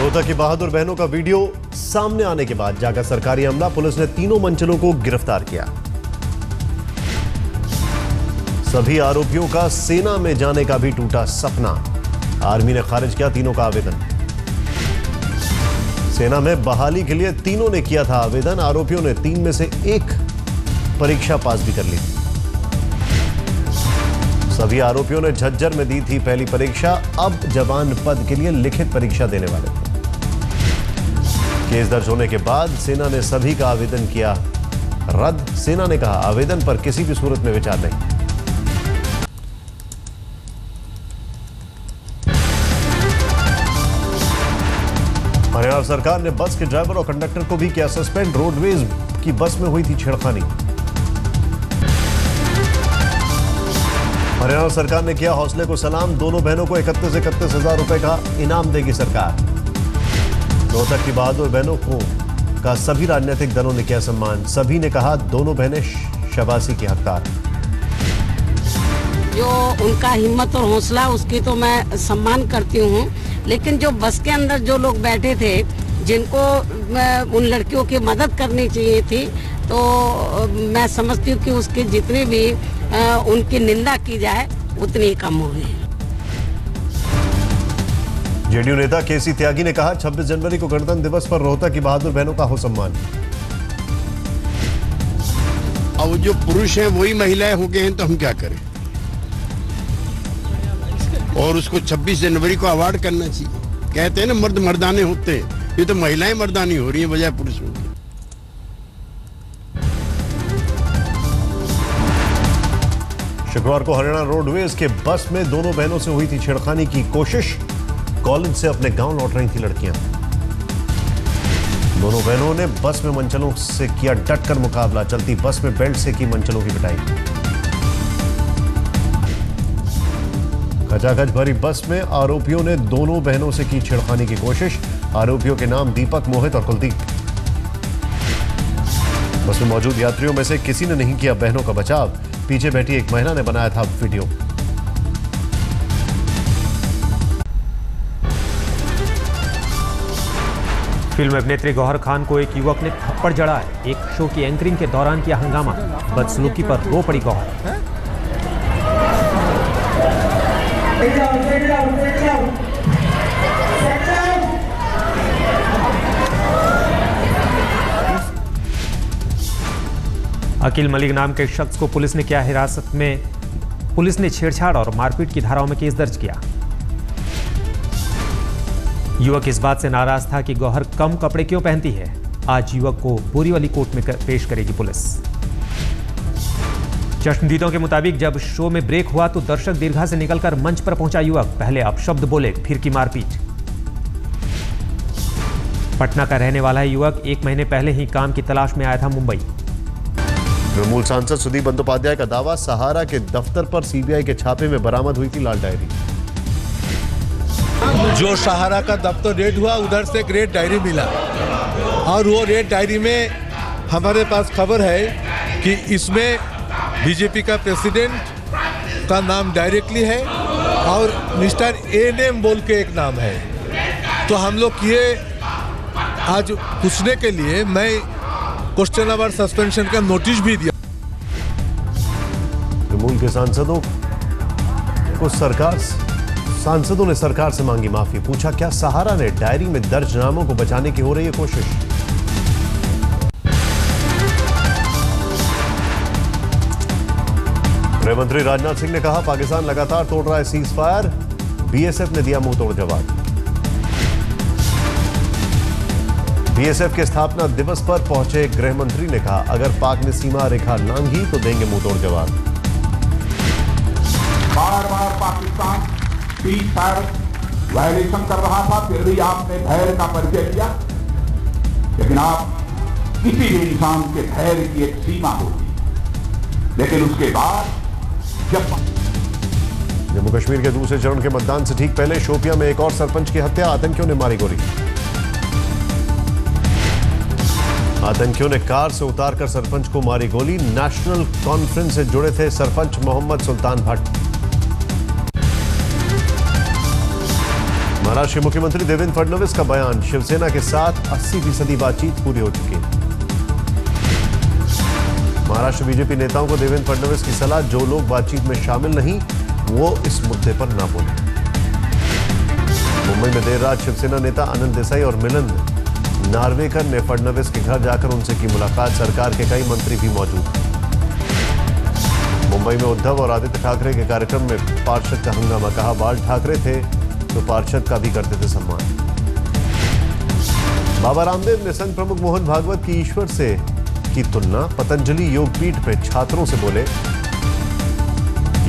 रोहतक की बहादुर बहनों का वीडियो सामने आने के बाद जागा सरकारी अमला, पुलिस ने तीनों मंचलों को गिरफ्तार किया। सभी आरोपियों का सेना में जाने का भी टूटा सपना, आर्मी ने खारिज किया तीनों का आवेदन। सेना में बहाली के लिए तीनों ने किया था आवेदन, आरोपियों ने 3 में से 1 परीक्षा पास भी कर ली थी। सभी आरोपियों ने झज्जर में दी थी पहली परीक्षा, अब जवान पद के लिए लिखित परीक्षा देने वाले थे। केस दर्ज होने के बाद सेना ने सभी का आवेदन किया रद्द। सेना ने कहा आवेदन पर किसी भी सूरत में विचार नहीं। हरियाणा सरकार ने बस के ड्राइवर और कंडक्टर को भी किया सस्पेंड, रोडवेज की बस में हुई थी छेड़खानी। हरियाणा सरकार ने किया हौसले को सलाम, दोनों बहनों को 31 हजार रुपए का इनाम देगी सरकार। रोहतक की बहादुर बहनों को का सभी राजनीतिक दलों ने किया सम्मान, सभी ने कहा दोनों बहनें शाबाशी की हकदार। जो उनका हिम्मत और हौसला उसकी तो मैं सम्मान करती हूँ, लेकिन जो बस के अंदर जो लोग बैठे थे जिनको उन लड़कियों की मदद करनी चाहिए थी, तो मैं समझती हूँ कि उसकी जितनी भी उनकी निंदा की जाए उतनी ही कम होगी। जेडीयू नेता केसी त्यागी ने कहा 26 जनवरी को गणतंत्र दिवस पर रोहतक की बहादुर बहनों का हो सम्मान। अब जो पुरुष हैं वही महिलाएं हो गए हैं, तो हम क्या करें। और उसको 26 जनवरी को अवार्ड करना चाहिए। कहते हैं ना मर्द मर्दाने होते हैं, ये तो महिलाएं मर्दानी हो रही हैं बजाय पुरुषों की। शुक्रवार को हरियाणा रोडवेज के बस में दोनों बहनों से हुई थी छेड़खानी की कोशिश, कॉलेज से अपने गांव लौट रही थी लड़कियां। दोनों बहनों ने बस में मंचलों से किया डटकर मुकाबला, चलती बस में बेल्ट से की मंचलों की पिटाई। खचाखच भरी बस में आरोपियों ने दोनों बहनों से की छेड़खानी की कोशिश, आरोपियों के नाम दीपक, मोहित और कुलदीप। बस में मौजूद यात्रियों में से किसी ने नहीं किया बहनों का बचाव, पीछे बैठी एक महिला ने बनाया था वीडियो। फिल्म अभिनेत्री गौहर खान को एक युवक ने थप्पड़ जड़ा है, एक शो की एंकरिंग के दौरान किया हंगामा, बदसलूकी पर रो पड़ी गौहर। अकील मलिक नाम के शख्स को पुलिस ने किया हिरासत में, पुलिस ने छेड़छाड़ और मारपीट की धाराओं में केस दर्ज किया। युवक इस बात से नाराज था कि गौहर कम कपड़े क्यों पहनती है। आज युवक को बोरीवली कोर्ट में पेश करेगी पुलिस। चश्मदीदों के मुताबिक जब शो में ब्रेक हुआ तो दर्शक दीर्घा से निकलकर मंच पर पहुंचा युवक, पहले अपशब्द बोले फिर की मारपीट। पटना का रहने वाला है युवक, 1 महीने पहले ही काम की तलाश में आया था मुंबई। तृणमूल सांसद सुदीप बंदोपाध्याय का दावा, सहारा के दफ्तर पर सीबीआई के छापे में बरामद हुई थी लाल डायरी। जो सहारा का दफ्तर रेड हुआ उधर से एक रेड डायरी मिला, और वो रेड डायरी में हमारे पास खबर है कि इसमें बीजेपी का प्रेसिडेंट का नाम डायरेक्टली है और मिस्टर एनएम बोल के एक नाम है। तो हम लोग ये आज पूछने के लिए मैं क्वेश्चन आवर सस्पेंशन का नोटिस भी दिया। तृणमूल के सांसदों ने सरकार से मांगी माफी, पूछा क्या सहारा ने डायरी में दर्ज नामों को बचाने की हो रही है कोशिश। गृह मंत्री राजनाथ सिंह ने कहा पाकिस्तान लगातार तोड़ रहा है सीज फायर, बीएसएफ ने दिया मुंहतोड़ जवाब। बीएसएफ के स्थापना दिवस पर पहुंचे गृह मंत्री ने कहा अगर पाक ने सीमा रेखा लांघी तो देंगे मुंहतोड़ जवाब। बार बार पाकिस्तान सीज फायर वायलेशन कर रहा था, फिर भी आपने धैर्य का परिचय दिया। लेकिन आप किसी भी इंसान के धैर्य की एक सीमा होती, लेकिन उसके बाद जब जम्मू कश्मीर के दूसरे चरण के मतदान से ठीक पहले शोपियां में एक और सरपंच की हत्या, आतंकियों ने मारी गोली। आतंकियों ने कार से उतारकर सरपंच को मारी गोली, नेशनल कॉन्फ्रेंस से जुड़े थे सरपंच मोहम्मद सुल्तान भट्ट। महाराष्ट्र के मुख्यमंत्री देवेंद्र फडणवीस का बयान, शिवसेना के साथ 80% बातचीत पूरी हो चुकी है। महाराष्ट्र बीजेपी नेताओं को देवेंद्र फडणवीस की सलाह, जो लोग बातचीत में शामिल नहीं वो इस मुद्दे पर ना बोले। मुंबई में देर रात शिवसेना नेता आनंद देसाई और मिलिंद नार्वेकर ने फडणवीस के घर जाकर उनसे की मुलाकात। सरकार के कई मंत्री भी मौजूद थे। मुंबई में उद्धव और आदित्य ठाकरे के कार्यक्रम में पार्षद का हंगामा, कहा बाल ठाकरे थे तो पार्षद का भी करते थे सम्मान। बाबा रामदेव ने संघ प्रमुख मोहन भागवत की ईश्वर से की तुलना। पतंजलि योगपीठ पे छात्रों से बोले,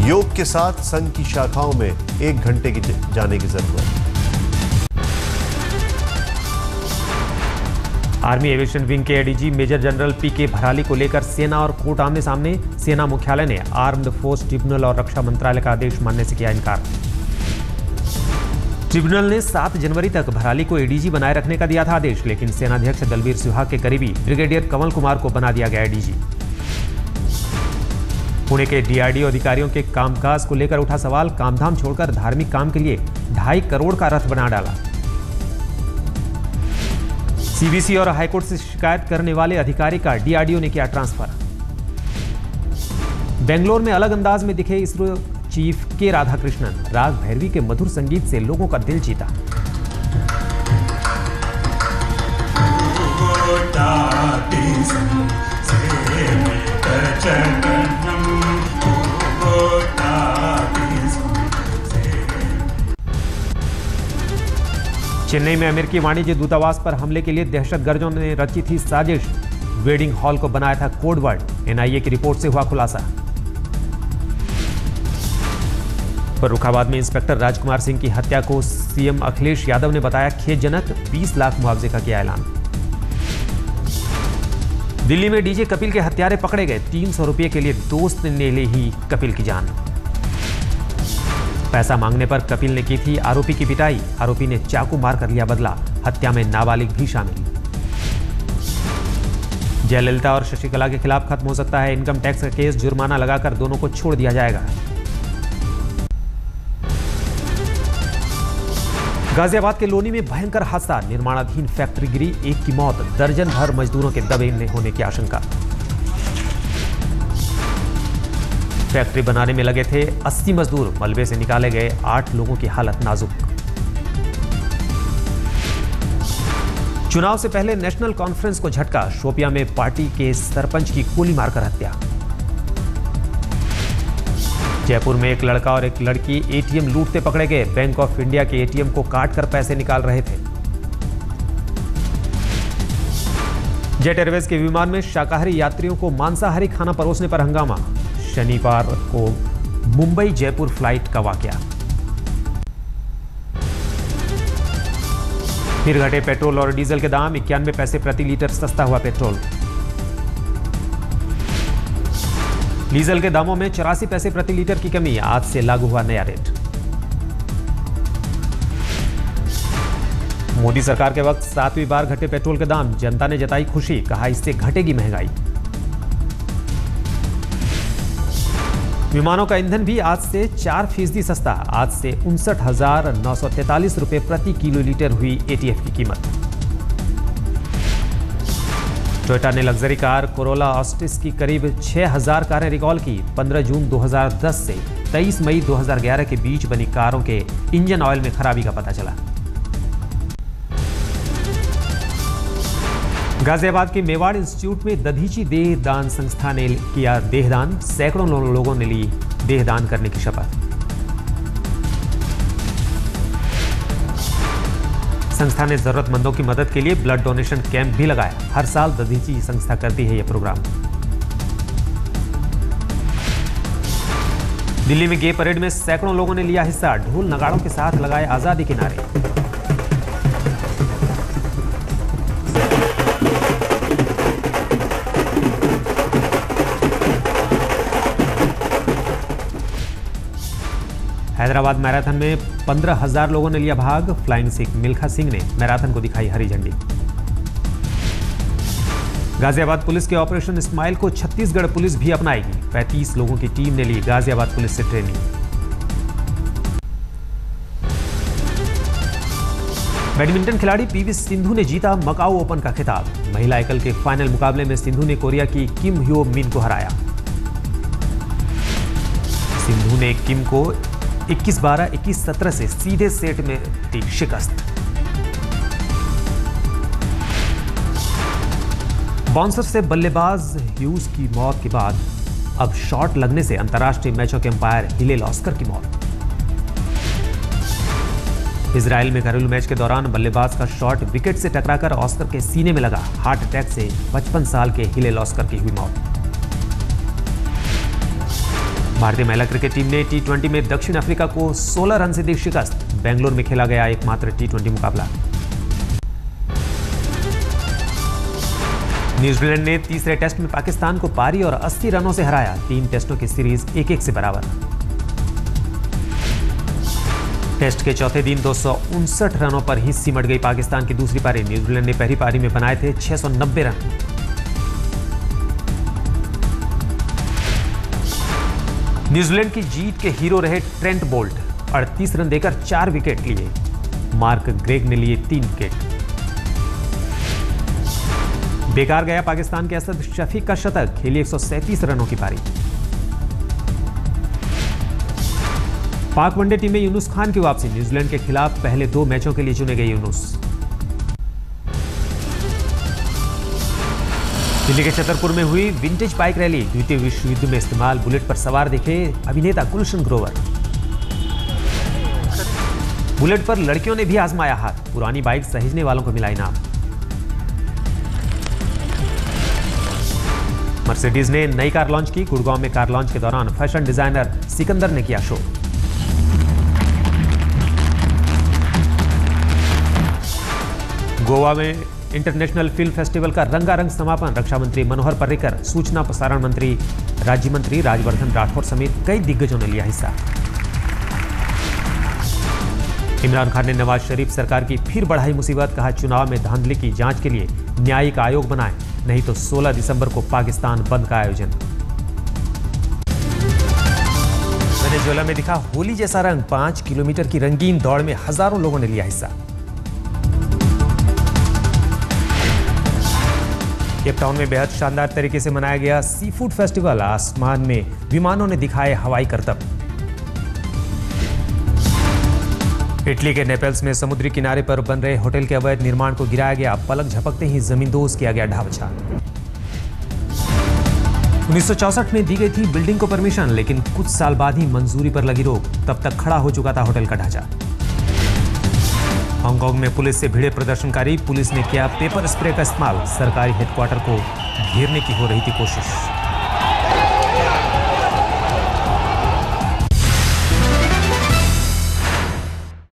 योग के साथ संघ की शाखाओं में 1 घंटे की जाने की जरूरत। आर्मी एविएशन विंग के एडीजी मेजर जनरल पीके भराली को लेकर सेना और कोर्ट आमने सामने। सेना मुख्यालय ने आर्म्ड फोर्स ट्रिब्यूनल और रक्षा मंत्रालय का आदेश मानने से किया इनकार। ट्रिब्यूनल ने 7 जनवरी तक भराली को एडीजी बनाए रखने का दिया था आदेश, लेकिन सेनाध्यक्ष दलबीर सिंह के करीबी ब्रिगेडियर कमल कुमार को बना दिया गया एडीजी। पुणे के डीआरडीओ अधिकारियों के कामकाज को लेकर उठा सवाल, कामधाम छोड़कर धार्मिक काम के लिए 2.5 करोड़ का रथ बना डाला। सीबीसी और हाईकोर्ट से शिकायत करने वाले अधिकारी का डीआरडीओ ने किया ट्रांसफर। बेंगलोर में अलग अंदाज में दिखे इसरो चीफ के राधाकृष्णन, राग भैरवी के मधुर संगीत से लोगों का दिल जीता। चेन्नई में अमेरिकी वाणिज्य दूतावास पर हमले के लिए दहशतगर्दों ने रची थी साजिश। वेडिंग हॉल को बनाया था कोड वर्ड। एनआईए की रिपोर्ट से हुआ खुलासा। फर्रुखाबाद में इंस्पेक्टर राजकुमार सिंह की हत्या को सीएम अखिलेश यादव ने बताया खेदजनक, 20 लाख मुआवजे का किया ऐलान। दिल्ली में डीजे कपिल के हत्यारे पकड़े गए। 300 रुपये के लिए दोस्त ने ले ही कपिल की जान। पैसा मांगने पर कपिल ने की थी आरोपी की पिटाई। आरोपी ने चाकू मार कर लिया बदला। हत्या में नाबालिग भी शामिल। जयललिता और शशिकला के खिलाफ खत्म हो सकता है इनकम टैक्स का केस। जुर्माना लगाकर दोनों को छोड़ दिया जाएगा। गाजियाबाद के लोनी में भयंकर हादसा। निर्माणाधीन फैक्ट्री गिरी, 1 की मौत। दर्जन भर मजदूरों के दबे होने की आशंका। फैक्ट्री बनाने में लगे थे 80 मजदूर। मलबे से निकाले गए 8 लोगों की हालत नाजुक। चुनाव से पहले नेशनल कॉन्फ्रेंस को झटका। शोपियां में पार्टी के सरपंच की गोली मारकर हत्या। जयपुर में एक लड़का और एक लड़की एटीएम लूटते पकड़े गए। बैंक ऑफ इंडिया के एटीएम को काटकर पैसे निकाल रहे थे। जेट एयरवेज के विमान में शाकाहारी यात्रियों को मांसाहारी खाना परोसने पर हंगामा। शनिवार को मुंबई जयपुर फ्लाइट का वाकया। फिर घटे पेट्रोल और डीजल के दाम। 91 पैसे प्रति लीटर सस्ता हुआ पेट्रोल। डीजल के दामों में 84 पैसे प्रति लीटर की कमी। आज से लागू हुआ नया रेट। मोदी सरकार के वक्त 7वीं बार घटे पेट्रोल के दाम। जनता ने जताई खुशी, कहा इससे घटेगी महंगाई। विमानों का ईंधन भी आज से 4% सस्ता। आज से 59,943 रुपए प्रति किलोलीटर हुई एटीएफ की कीमत। टोयोटा ने लग्जरी कार कोरोला ऑस्टिस की करीब 6,000 कारें रिकॉल की। 15 जून 2010 से 23 मई 2011 के बीच बनी कारों के इंजन ऑयल में खराबी का पता चला। गाजियाबाद के मेवाड़ इंस्टीट्यूट में दधीची देहदान संस्था ने किया देहदान। सैकड़ों लोगों ने ली देहदान करने की शपथ। संस्था ने जरूरतमंदों की मदद के लिए ब्लड डोनेशन कैंप भी लगाया। हर साल दधीची संस्था करती है यह प्रोग्राम। दिल्ली में गे परेड में सैकड़ों लोगों ने लिया हिस्सा। ढोल नगाड़ों के साथ लगाए आजादी के नारे। हैदराबाद मैराथन में 15,000 लोगों ने लिया भाग। फ्लाइंग सिख मिल्खा सिंह ने मैराथन को दिखाई हरी झंडी। गाजियाबाद पुलिस के ऑपरेशन इस्माइल को छत्तीसगढ़ पुलिस भी अपनाएगी। 35 लोगों की टीम ने ली गाजियाबाद पुलिस से ट्रेनिंग। बैडमिंटन खिलाड़ी पीवी सिंधु ने जीता मकाऊ ओपन का खिताब। महिला एकल के फाइनल मुकाबले में सिंधु ने कोरिया की किम ह्यो मिन को हराया। सिंधु ने किम को 21-12, 21-17 से सीधे सेट में दी शिकस्त। बाउंसर से बल्लेबाज ह्यूज की मौत के बाद अब शॉट लगने से अंतर्राष्ट्रीय मैचों के अंपायर हिलेल ऑस्कर की मौत। इजराइल में घरेलू मैच के दौरान बल्लेबाज का शॉट विकेट से टकराकर ऑस्कर के सीने में लगा। हार्ट अटैक से 55 साल के हिलेल ऑस्कर की हुई मौत। भारतीय महिला क्रिकेट टीम ने T20 में दक्षिण अफ्रीका को 16 रन से दी शिकस्त। बेंगलुरु में खेला गया एकमात्र T20 मुकाबला। न्यूजीलैंड ने तीसरे टेस्ट में पाकिस्तान को पारी और 80 रनों से हराया। 3 टेस्टों की सीरीज 1-1 से बराबर। टेस्ट के चौथे दिन 259 रनों पर ही सिमट गई पाकिस्तान की दूसरी पारी। न्यूजीलैंड ने पहली पारी में बनाए थे 690 रन। न्यूजीलैंड की जीत के हीरो रहे ट्रेंट बोल्ट। 38 रन देकर 4 विकेट लिए। मार्क ग्रेग ने लिए 3 विकेट। बेकार गया पाकिस्तान के असद शफीक का शतक। खेली 137 रनों की पारी। पाक वनडे टीम में यूनुस खान की वापसी। न्यूजीलैंड के खिलाफ पहले 2 मैचों के लिए चुने गए यूनुस। दिल्ली के छतरपुर में हुई विंटेज बाइक रैली। द्वितीय विश्व युद्ध में इस्तेमाल बुलेट पर सवार दिखे अभिनेता गुलशन ग्रोवर। बुलेट पर लड़कियों ने भी आजमाया हाथ। पुरानी बाइक सहेजने वालों को मिला इनाम। मर्सिडीज ने नई कार लॉन्च की। गुड़गांव में कार लॉन्च के दौरान फैशन डिजाइनर सिकंदर ने किया शो। गोवा में इंटरनेशनल फिल्म फेस्टिवल का रंगारंग समापन। रक्षा मंत्री मनोहर पर्रिकर, सूचना प्रसारण मंत्री राज्य मंत्री राजवर्धन राठौर समेत कई दिग्गजों ने लिया हिस्सा। इमरान खान ने नवाज शरीफ सरकार की फिर बढ़ाई मुसीबत। कहा, चुनाव में धांधली की जांच के लिए न्यायिक आयोग बनाएं, नहीं तो 16 दिसंबर को पाकिस्तान बंद का आयोजन। वेनेजुएला में दिखा होली जैसा रंग। 5 किलोमीटर की रंगीन दौड़ में हजारों लोगों ने लिया हिस्सा। केप टाउन में बेहद शानदार तरीके से मनाया गया सी फूड फेस्टिवल। आसमान में विमानों ने दिखाए हवाई करतब। इटली के नेपल्स में समुद्री किनारे पर बन रहे होटल के अवैध निर्माण को गिराया गया। पलक झपकते ही जमींदोज किया गया ढांचा। 1964 में दी गई थी बिल्डिंग को परमिशन, लेकिन कुछ साल बाद ही मंजूरी पर लगी रोक। तब तक खड़ा हो चुका था होटल का ढांचा। हांगकांग में पुलिस से भिड़े प्रदर्शनकारी। पुलिस ने किया पेपर स्प्रे का इस्तेमाल। सरकारी हेडक्वार्टर को घेरने की हो रही थी कोशिश।